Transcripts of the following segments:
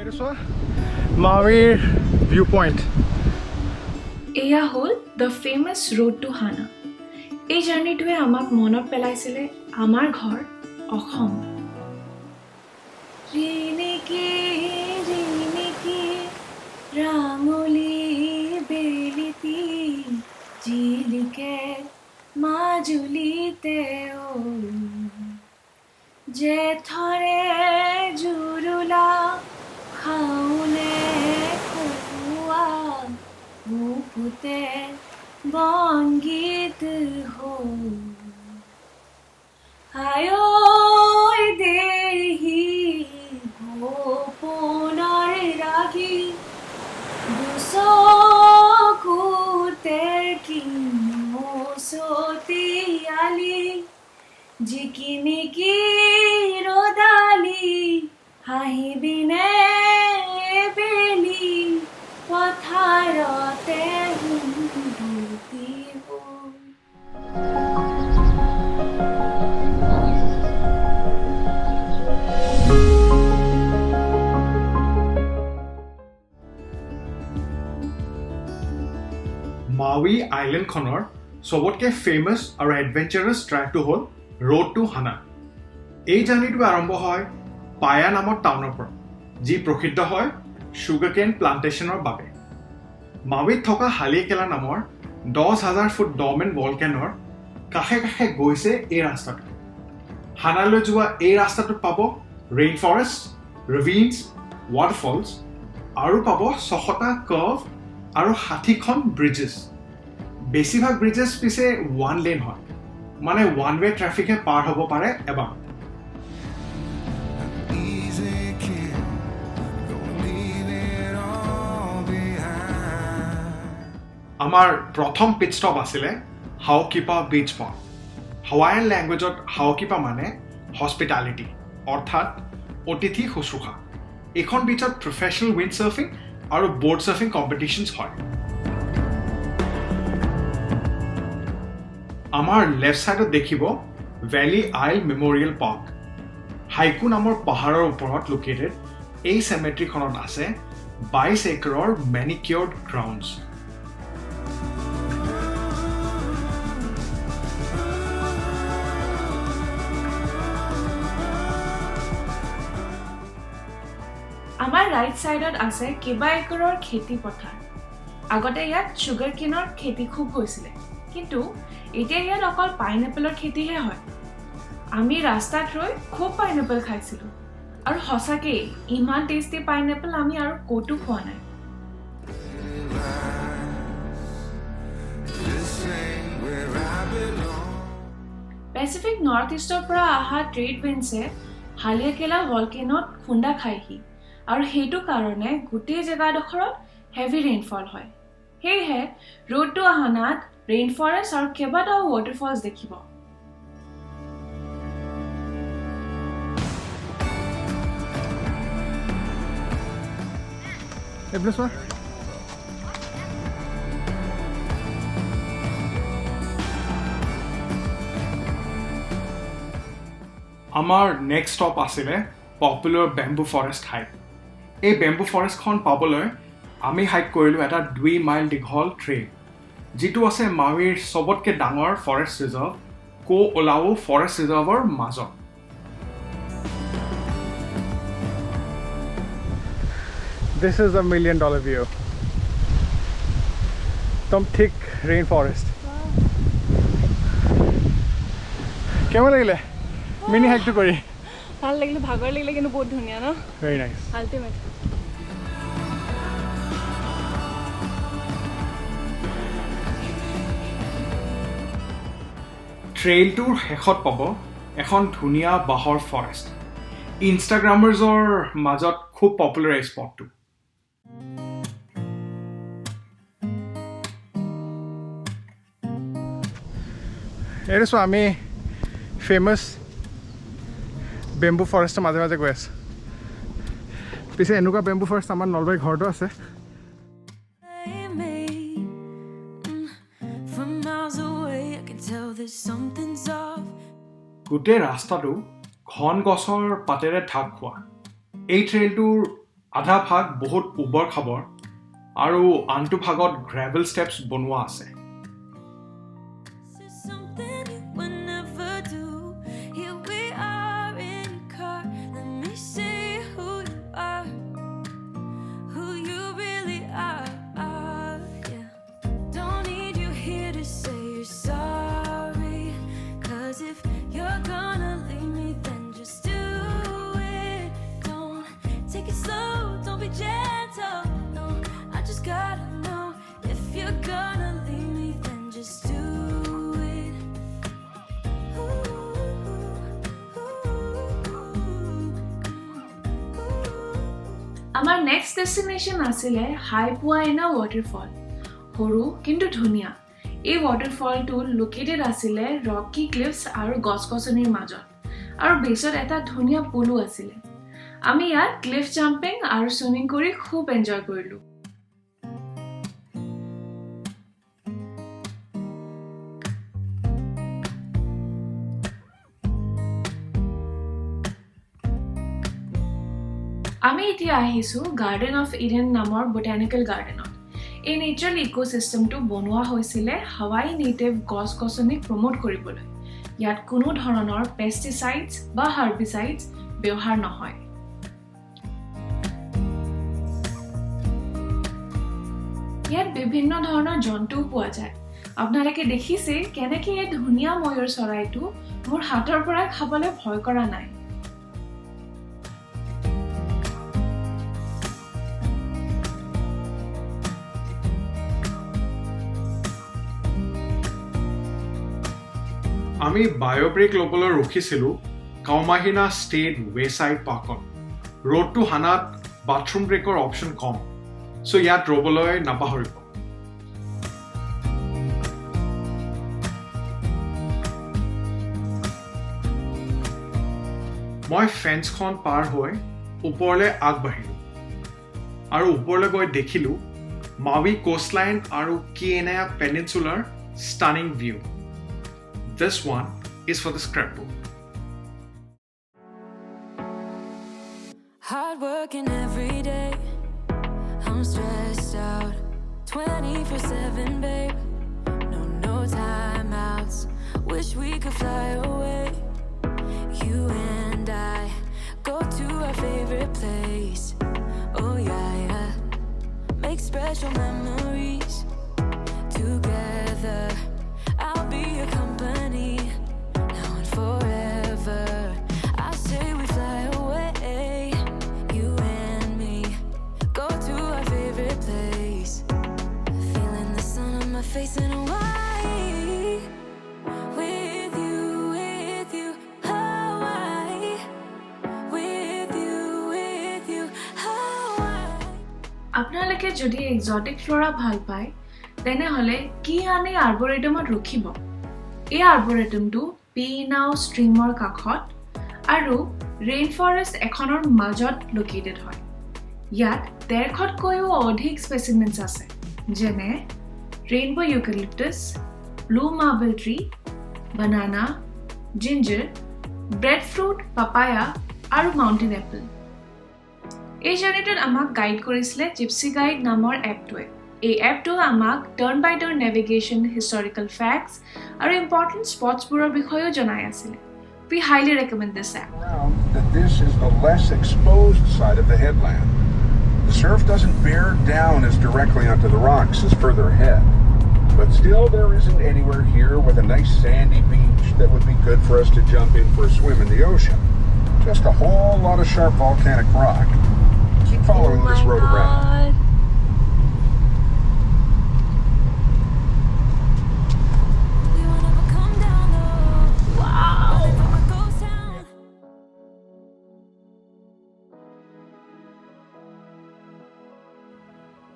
Mahavir viewpoint. এয়া হ'ল the famous road two হানা। এই জাৰ্ণিটোৱে আমাক মনত পেলাইছিলে আমাৰ ঘৰ অসম। ৰিণিকি ৰিণিকি ৰাঙলী বেলিতি জিলিকে মাজুলীতে জেঠৰে জুৰুলা খাওনে খোৱা বুকুতে বংগীত হো আয়ৈ দেহি গোপনৰ ৰাগী দুচকুতে কিমচতিয়ালি জিকিমিকি ৰদালি হাঁহিবিনে বেলি পথাৰতে হুন্দুতিব। Maui Island খনৰ সবতকে ফেমাছ আৰু এডভেঞ্চাৰাছ ট্ৰেকটো হ'ল ৰোড টু হানা। এই জাৰ্ণিটো আৰম্ভ হয় পায়া নামৰ টাউনৰ পৰা, যি প্ৰসিদ্ধ হয় সুগাৰকেন প্লান্টেশ্যনৰ বাবে। মাউইত থকা হালিকেলা নামৰ 10,000 ফুট ডৰমেণ্ট ভলকেনৰ কাষে কাষে গৈছে এই ৰাস্তাটো। হানালৈ যোৱা এই ৰাস্তাটোত পাব ৰেইন ফৰেষ্ট, ৰিভিনছ, ৱাটাৰফলছ আৰু পাব 6টা কাৰ্ভ আৰু 60খন ব্ৰিজেছ। বেছিভাগ ব্ৰিজেছ পিছে ওৱান লেন হয়, মানে ওৱান ৱে ট্ৰেফিকে পাৰ হ'ব পাৰে এবাৰ। আমাৰ প্ৰথম পিট ষ্টপ আছিলে হাওকিপা বিচ পইণ্ট। হাৱাইয়ান লেংগুৱেজত হাওকিপা মানে হস্পিটালিটি, অৰ্থাৎ অতিথি শুশ্ৰূষা। এইখন বিচত প্ৰফেশ্যনেল উইণ্ড চাৰ্ফিং আৰু ব'ৰ্ড চাৰ্ফিং কম্পিটিশ্যনছ হয়। আমাৰ লেফ্ট ছাইডত দেখিব ভেলি আইল মেম'ৰিয়েল পাৰ্ক। হাইকু নামৰ পাহাৰৰ ওপৰত লোকেটেড এই চেমেট্ৰিখনত আছে 22 একৰৰ মেনিকিয়ৰ্ড গ্ৰাউণ্ডছ। আমাৰ ৰাইট ছাইডত আছে কেইবা একৰৰ খেতি পথাৰ। আগতে ইয়াত চুগাৰ কেনৰ খেতি খুব হৈছিলে, কিন্তু এতিয়া ইয়াত অকল পাইনএপলৰ খেতিহে হয়। আমি ৰাস্তাত ৰৈ খুব পাইনএপল খাইছিলোঁ, আৰু সঁচাকেই ইমান টেষ্টি পাইনএপল আমি আৰু ক'তো খোৱা নাই। পেচিফিক নৰ্থ ইষ্টৰ পৰা অহা ট্ৰেড উইণ্ডছে হালিয়াকেলা ভলকেনত খুন্দা খায়হি, আৰু সেইটো কাৰণে গোটেই জেগাডোখৰত হেভি ৰেইনফল হয়। সেয়েহে ৰোড টু হানাত ৰেইন ফৰেষ্ট আৰু কেইবাটাও ৱাটাৰফলছ দেখিব। আমাৰ নেক্সট ষ্টপ আছিলে পপুলাৰ বেম্বু ফৰেষ্ট হাইক। এই বেম্বু ফৰেষ্টখন পাবলৈ আমি হাইক কৰিলোঁ এটা 2 মাইল দীঘল ট্ৰেইল, যিটো আছে মাউইৰ চবতকৈ ডাঙৰ ফৰেষ্ট ৰিজাৰ্ভ কো ওলাও ফৰেষ্ট ৰিজাৰ্ভৰ মাজত। This is a $1 million view. একদম ঠিক ৰেইন ফৰেষ্ট। কেমন লাগিলে মিনি হাইকটো কৰি? ভাল লাগিলে, ভাগৰ লাগিলে, কিন্তু বহুত ধুনীয়া ন? Very nice. আল্টিমেট। ট্ৰেইলটোৰ শেষত পাব এখন ধুনীয়া বাঁহৰ ফৰেষ্ট। ইনষ্টাগ্ৰামাৰ্ছৰ মাজত খুব পপুলাৰ এই স্পটটো। এইটো চোৱা, আমি ফেমাছ বেম্বু ফৰেষ্টৰ মাজে মাজে গৈ আছোঁ। পিছে এনেকুৱা বেম্বু ফৰেষ্ট আমাৰ নলবাৰী ঘৰতো আছে। গোটেই ৰাস্তাটো ঘন গছৰ পাতেৰে ঢাক খোৱা। এই ট্ৰেইলটোৰ আধা ভাগ বহুত উবৰ খাবৰ আৰু আনটো ভাগত গ্ৰেভেল ষ্টেপছ বনোৱা আছে আমাৰ নেক্সট ডেষ্টিনেশ্যন আছিলে হাইপুৱাইনা ৱাটাৰফল সৰু কিন্তু ধুনীয়া এই ৱাটাৰফলটো লোকেটেড আছিলে ৰকি ক্লিফছ আৰু গছ-গছনিৰ মাজত আৰু বেছত এটা ধুনীয়া পুলো আছিলে আমি ইয়াত ক্লিফ জাম্পিং আৰু সুইমিং কৰি খুব এনজয় কৰিলোঁ আমি এতিয়া আহিছো গাৰ্ডেন অফ ইডেন নামৰ বটানিকেল গাৰ্ডেনত এই নেচাৰেল ইকোচিষ্টেমটো বনোৱা হৈছিলে হাৱাই নেটিভ গছ-গছনিক প্ৰমোট কৰিবলৈ ইয়াত কোনো ধৰণৰ পেষ্টিচাইডছ বা হাৰ্বিচাইডছ ব্যৱহাৰ নহয় ইয়াত বিভিন্ন ধৰণৰ জন্তু পোৱা যায় আপোনালোকে দেখিছে কেনেকৈ এই ধুনীয়া ময়ূৰ চৰাইটো মোৰ হাতৰ পৰা খাবলৈ ভয় কৰা নাই আমি বায়োব্ৰেক ল'বলৈ ৰখিছিলোঁ কাউমাহিনা ষ্টেট ৱেচাইড পাৰ্কত ৰোডটো হানাত বাথৰুম ব্ৰেকৰ অপশ্যন কম চ' ইয়াত ৰ'বলৈ নাপাহৰিব মই ফেন্সখন পাৰ হৈ ওপৰলৈ আগবাঢ়িলোঁ আৰু ওপৰলৈ গৈ দেখিলোঁ মাউই কোষ্টলাইন আৰু Keanae peninsula stunning view This one is for the scrapbook. Hard working every day. I'm stressed out 24/7, babe. No time outs. Wish we could fly away. You and I go to our favorite place. Oh yeah. Make special memories together. I'll be your company now and forever. I say we fly away, you and me. Go to our favorite place. Feeling the sun on my face in Hawaii. With you, Hawaii. With you, Hawaii. আপোনালোকে যদি exotic flora ভাল পায় তেনেহলে কি আনি আৰ্বৰেটমত ৰখিব এই আৰ্বৰেটমটো পিনাও ষ্ট্ৰীমৰ কাষত আৰু ৰেইন ফৰেষ্ট এখনৰ মাজত লোকেটেড হয় ইয়াত 150কৈও অধিক স্পেচিমেন্স আছে যেনে rainbow eucalyptus blue marble tree banana ginger bread fruit papaya আৰু মাউণ্টেন এপল এই জাৰ্নিটোত আমাক গাইড কৰিছিলে জিপচি গাইড নামৰ এপটোৱে এই এপটো আমাক টাৰ্ণ বাই টাৰ্ণ নেভিগেশ্যন হিষ্টৰিকেল ফেক্টছ আৰু ইম্পৰ্টেণ্ট স্পটছবোৰৰ বিষয়েও জনাই আছিলে We highly recommend this app. That this is the less exposed side of the headland. The surf doesn't bear down as directly onto the rocks as further ahead. But still, there isn't anywhere here with a nice sandy beach that would be good for us to jump in for a swim in the ocean. Just a whole lot of sharp volcanic rock. Keep following this road around.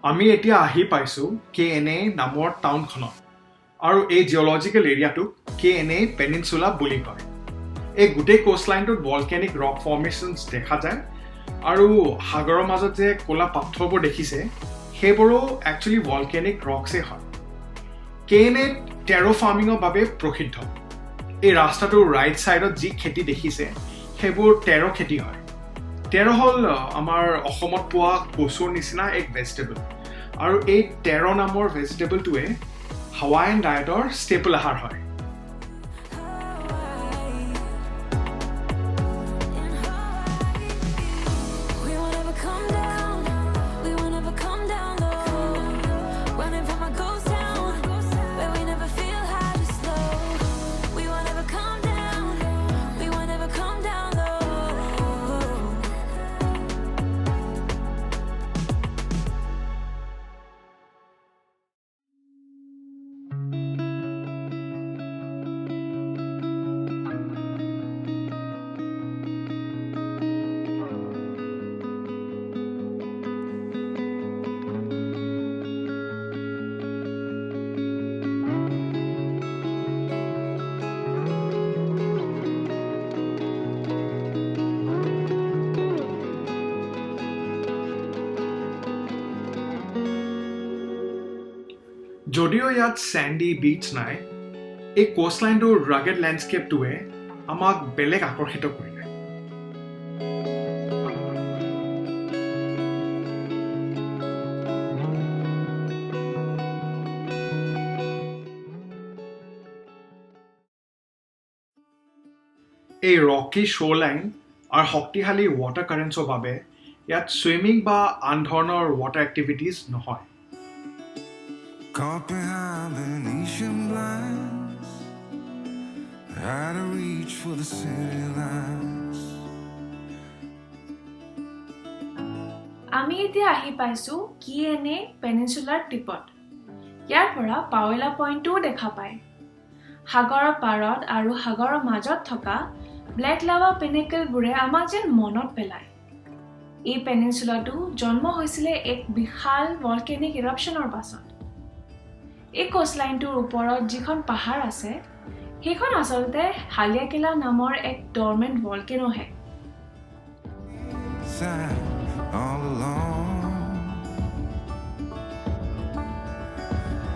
আমি এতিয়া আহি পাইছোঁ KNA নামৰ টাউনখনত আৰু এই geological এৰিয়াটোক KNA peninsula বুলি কয় এই গোটেই কোষ্টলাইনটোত ভলকেনিক ৰক ফৰ্মেশ্যনছ দেখা যায় আৰু সাগৰৰ মাজত যে ক'লা পাথৰবোৰ দেখিছে সেইবোৰো একচুৱেলি ভলকেনিক ৰকছে হয় KNA টেৰো ফাৰ্মিঙৰ বাবে প্ৰসিদ্ধ এই ৰাস্তাটোৰ ৰাইট ছাইডত যি খেতি দেখিছে সেইবোৰ টেৰো খেতি হয় টেৰ হ'ল আমাৰ অসমত পোৱা কচুৰ নিচিনা এক ভেজিটেবল আৰু এই টেৰ নামৰ ভেজিটেবলটোৱে হাৱাইয়ান ডায়েটৰ ষ্টেপল আহাৰ হয় যদিও ইয়াত স্যান্ডি বিচ নাই এই কোষ্টলাইনটোৰ ৰাগেড লেণ্ডস্কেপটোৱে আমাক বেলেগ আকৰ্ষিত কৰিলে এই ৰকি শ্ব'লাইন আৰু শক্তিশালী ৱাটাৰ কাৰেণ্টছৰ বাবে ইয়াত ছুইমিং বা আন ধৰণৰ ৱাটাৰ এক্টিভিটিজ নহয় Caught behind Venetian blinds, out of reach for the city lights. আমি এতিয়া আহি পাইছো কিএনএ পেনিনচুলাৰ টিপত ইয়াৰ পৰা পাৱেলা পইণ্টটো দেখা পায় সাগৰৰ পাৰত আৰু সাগৰৰ মাজত থকা ব্লেক লাভা পিনেকলবোৰে আমাক যেন মনত পেলায় এই পেনিনচুলাটো জন্ম হৈছিলে এক বিশাল ভলকেনিক ইৰাপশ্যনৰ পাছত এই কোষ্টলাইনটোৰ ওপৰত যিখন পাহাৰ আছে সেইখন আচলতে হালিয়াকিলা নামৰ এক dormant ভলকেনোহে All alone,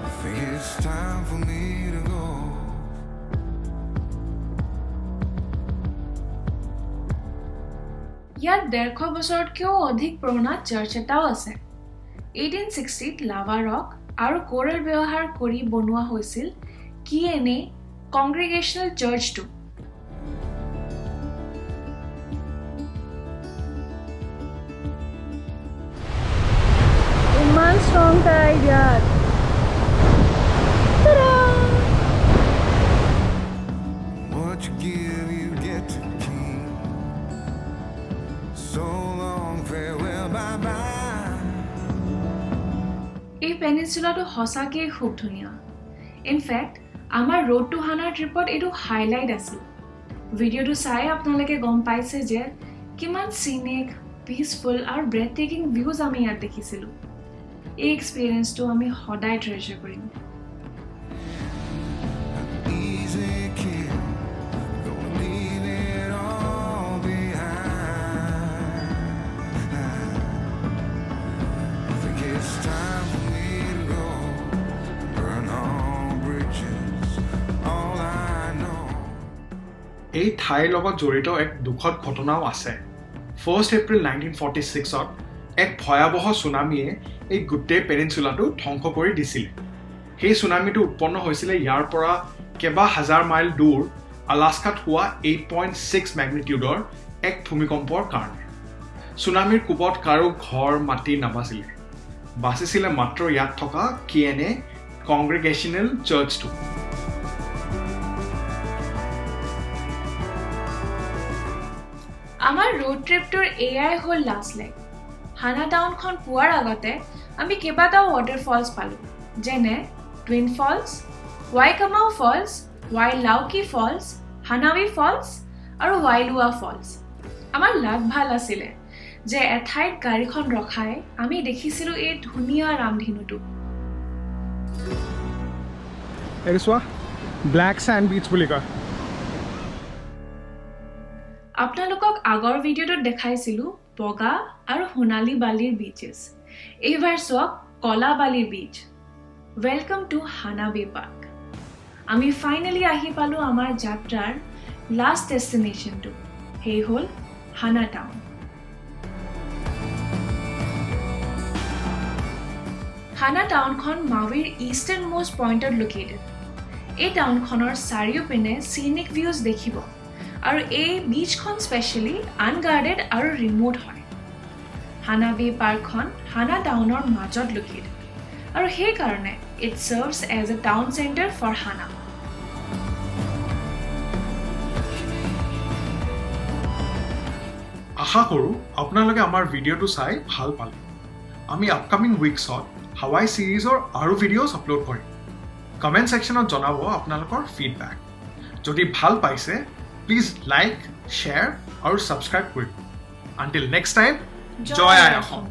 I think it's time for me to go. ইয়াত 150 বছৰতকৈও অধিক পুৰণা চাৰ্চ এটাও আছে 1860ত লাভা ৰক আৰু কোৰেল ব্যৱহাৰ কৰি বনোৱা হৈছিল কিএনএ কংগ্ৰিগেশ্যনেল চাৰ্চটো ইমান ষ্ট্ৰং টাইড ইয়াত What you give, you get to keep. So long, farewell, bye bye. এই পেনিনচুলাটো সঁচাকৈয়ে খুব ধুনীয়া ইনফেক্ট আমাৰ ৰোড টু হানাৰ ট্ৰিপত এইটো হাইলাইট আছিল ভিডিঅ'টো চাই আপোনালোকে গম পাইছে যে কিমান চিনিক পিচফুল আৰু ব্ৰেথ টেকিং ভিউজ আমি ইয়াত দেখিছিলোঁ এই এক্সপিৰিয়েঞ্চটো আমি সদায় ট্ৰেজাৰ কৰিম Easy kid, gonna leave it all behind. I think it's time for me to go. Burn all bridges, all I know. এই ঠাইৰ লগত জড়িত এক দুখদ ঘটনাও আছে 1 এপ্ৰিল 1946ত এক ভয়াৱহ ছুনামিয়ে এই গোটেই পেনিনচুলাটো ধ্বংস কৰি দিছিলে সেই ছুনামিটো উৎপন্ন হৈছিলে ইয়াৰ পৰা কেবা হাজাৰ মাইল দূৰ আলাস্কাত হোৱা 8.6 মেগনিটিউডৰ এক ভূমিকম্পৰ কাৰণে ছুনামিৰ কোবত কাৰো ঘৰ মাটি নাবাচিলে বাচিছিলে মাত্ৰ ইয়াত থকা কিএনএ কংগ্ৰিগেশ্যনেল চাৰ্চটো আমাৰ ৰোড ট্ৰিপটোৰ এয়াই হ'ল লাষ্ট লেগ হানা টাউনখন পোৱাৰ আগতে আমি কেইবাটাও ৱাটাৰফলছ পালোঁ যেনে টুইন ফলছ ৱাইকামাও ফলছ ৱাইলাউকি ফলছ হানাৱি ফলছ আৰু ৱাইলুৱা ফলছ আমাৰ লাভ ভাল আছিলে যে এঠাইত গাড়ীখন ৰখাই আমি দেখিছিলোঁ এই ধুনীয়া ৰামধেনুটো এইটো চোৱা ব্লেক চেণ্ড বিচ বুলি কয় আপোনালোকক আগৰ ভিডিঅ'টোত দেখাইছিলোঁ বগা আৰু সোণালী বালিৰ বিচেছ এইবাৰ চাওক কলা বালিৰ বিচ ৱেলকাম টু হানা বে পাৰ্ক আমি ফাইনেলি আহি পালোঁ আমাৰ যাত্ৰাৰ লাষ্ট ডেষ্টিনেশ্যনটো সেই হ'ল হানা টাউন হানা টাউনখন মাউইৰ ইষ্টাৰ্ণ মোষ্ট পইণ্টত লোকেটেড এই টাউনখনৰ চাৰিওপিনে চিনিক ভিউজ দেখিব আৰু এই বিচখন স্পেচিয়েলি আনগাৰ্ডেড আৰু ৰিমোট হয় হানা বে পাৰ্কখন হানা টাউনৰ মাজত লোকেটেড আৰু সেইকাৰণে it serves as a town centre for Hana আশা কৰোঁ আপোনালোকে আমাৰ ভিডিঅ'টো চাই ভাল পালে আমি আপকামিং উইকছত হাৱাই ছিৰিজৰ আৰু ভিডিঅ'ছ আপলোড কৰিম কমেণ্ট ছেকশ্যনত জনাব আপোনালোকৰ ফিডবেক যদি ভাল পাইছে প্লিজ লাইক শ্বেয়াৰ আৰু ছাবস্ক্ৰাইব কৰিব আনটিল নেক্সট টাইম জয় আই অসম